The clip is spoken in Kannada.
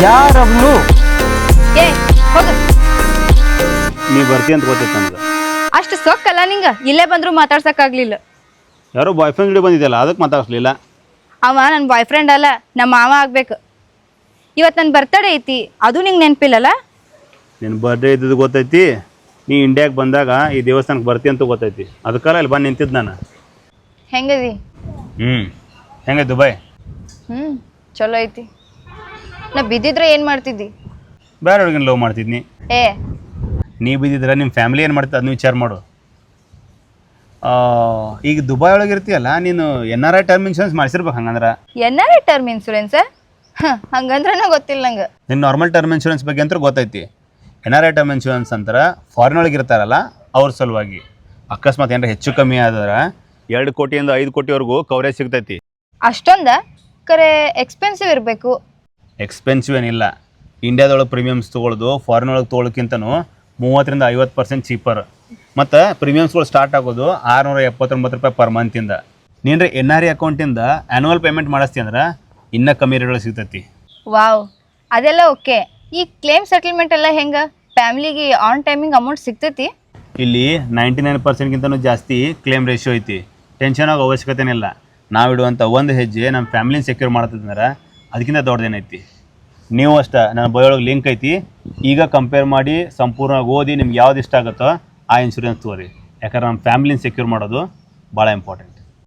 ಯಾರವನು ಏ ಹೋಗ. ನೀ ಬರ್ತಿ ಅಂತ ಗೊತ್ತೈತೆ ನನಗೆ. ಅಷ್ಟು ಸೊಕ್ಕಲ್ಲ ನಿಂಗ, ಇಲ್ಲೇ ಬಂದ್ರು ಮಾತಾಡ್ಸಕ್ಕಾಗ್ಲಿಲ್ಲ. ಯಾರೋ ಬಾಯ್ ಫ್ರೆಂಡ್ ಜೊತೆ ಬಂದಿದ್ದಲ್ಲ ಅದಕ್ಕೆ ಮಾತಾಡಿಸ್ಲಿಲ್ಲ. ಅವ ನನ್ನ ಬಾಯ್ ಫ್ರೆಂಡ್ ಅಲ್ಲ, ನಮ್ಮ ಮಾವ ಆಗ್ಬೇಕು. ಇವತ್ತು ನನ್ನ ಬರ್ತಡೇ ಐತಿ, ಅದು ನಿಂಗೆ ನೆನಪಿಲ್ಲಲ್ಲ? ನಿನ್ನ ಬರ್ಡೇ ಇದ್ದದ್ದು ಗೊತ್ತೈತಿ. ನೀ ಇಂಡಿಯಾಗೆ ಬಂದಾಗ ಈ ದೇವಸ್ಥಾನಕ್ಕೆ ಬರ್ತಿ ಅಂತ ಗೊತ್ತೈತಿ. ಅದಕ್ಕೆಲ್ಲ ಇಲ್ಲಿ ಬಂದು ನಿಂತಿದ್ದು ನಾನು. ಹೆಂಗದಿ? ಹೆಂಗೆ ದುಬೈ? ಚಲೋ ಐತಿ. ನಾ ಬಿದ್ದಿದ್ರೆ ಏನು ಮಾಡ್ತಿದ್ದಿ? ಬೇರೆ ಹುಡುಗಿನ ಲವ್ ಮಾಡ್ತಿದ್ನಿ. ಏ ನೀ ಬಿದ್ದಿದ್ರೆ ನಿಮ್ಮ ಫ್ಯಾಮಿಲಿ ಏನು ಮಾಡ್ತೀವಿ ಅದನ್ನ ವಿಚಾರ ಮಾಡು. ಈಗ ದುಬೈ ಒಳಗೆ ಇರ್ತೀಯಲ್ಲ, ನೀನು NRI ಟರ್ಮ್ ಇನ್ಶೂರೆನ್ಸ್ ಮಾಡಿಸಿರ್ಬೇಕು. ಹಂಗಂದ್ರೆ NRI ಟರ್ಮ್ ಇನ್ಸೂರೆನ್ಸ್ ಹಂಗಂದ್ರೂ ಗೊತ್ತಿಲ್ಲ ನಂಗೆ. ನಿನ್ನ ನಾರ್ಮಲ್ ಟರ್ಮ್ ಇನ್ಶೂರೆನ್ಸ್ ಬಗ್ಗೆ ಅಂತ ಗೊತ್ತೈತಿ. NRI ಟರ್ಮ್ ಇನ್ಶೂರೆನ್ಸ್ ಅಂತಾರೆ ಫಾರಿನ್ ಒಳಗೆ ಇರ್ತಾರಲ್ಲ ಅವ್ರ ಸಲುವಾಗಿ. ಅಕಸ್ಮಾತ್ ಏನಾರ ಹೆಚ್ಚು ಕಮ್ಮಿ ಆದ್ರೆ 2 ಕೋಟಿಯಿಂದ 5 ಕೋಟಿವರೆಗೂ ಕವರೇಜ್ ಸಿಗ್ತೈತಿ. ಅಷ್ಟೊಂದ ಕರೆ ಎಕ್ಸ್ಪೆನ್ಸಿವ್ ಇರಬೇಕು. ಎಕ್ಸ್ಪೆನ್ಸಿವ್ ಏನಿಲ್ಲ. ಇಂಡಿಯಾದೊಳಗೆ ಪ್ರೀಮಿಯಮ್ಸ್ ತೊಗೊಳ್ಳೋದು ಫಾರಿನ್ ಒಳಗೆ ತೊಗೊಳಕ್ಕಿಂತನೂ 30% to 50% ಚೀಪರ್. ಮತ್ತು ಪ್ರೀಮಿಯಮ್ಸ್ಗಳು ಸ್ಟಾರ್ಟ್ ಆಗೋದು $679 ಪರ್ ಮಂತಿಂದ. ನೀನು NRI ಅಕೌಂಟಿಂದ ಆ್ಯನ್ಯುವಲ್ ಪೇಮೆಂಟ್ ಮಾಡಿಸ್ತಿ ಅಂದ್ರೆ ಇನ್ನೂ ಕಮ್ಮಿ ರೇಟ್ಗಳು ಸಿಗ್ತೈತಿ. ವಾವ್, ಅದೆಲ್ಲ ಓಕೆ. ಈ ಕ್ಲೇಮ್ ಸೆಟಲ್ಮೆಂಟ್ ಎಲ್ಲ ಹೆಂಗೆ? ಫ್ಯಾಮಿಲಿಗೆ ಆನ್ ಟೈಮಿಂಗ್ ಅಮೌಂಟ್ ಸಿಗ್ತೈತಿ? ಇಲ್ಲಿ 99%ಗಿಂತನೂ ಜಾಸ್ತಿ ಕ್ಲೇಮ್ ರೇಷಿಯೋ ಐತಿ. ಟೆನ್ಷನ್ ಆಗೋ ಅವಶ್ಯಕತೆನಿಲ್ಲ. ನಾವಿಡುವಂಥ ಒಂದು ಹೆಜ್ಜೆ ನಮ್ಮ ಫ್ಯಾಮಿಲಿನ ಸೆಕ್ಯೂರ್ ಮಾಡ್ತದಂದ್ರೆ ಅದಕ್ಕಿಂತ ದೊಡ್ಡದೇನೈತಿ. ನೀವು ಅಷ್ಟೇ, ನನ್ನ ಬಯೋಳಗೆ ಲಿಂಕ್ ಐತಿ. ಈಗ ಕಂಪೇರ್ ಮಾಡಿ ಸಂಪೂರ್ಣವಾಗಿ ಓದಿ ನಿಮ್ಗೆ ಯಾವ್ದು ಇಷ್ಟ ಆಗುತ್ತೋ ಆ ಇನ್ಶೂರೆನ್ಸ್ ತೊಗೊರಿ. ಯಾಕಂದ್ರೆ ನಮ್ಮ ಫ್ಯಾಮಿಲಿನ ಸೆಕ್ಯೂರ್ ಮಾಡೋದು ಭಾಳ ಇಂಪಾರ್ಟೆಂಟ್.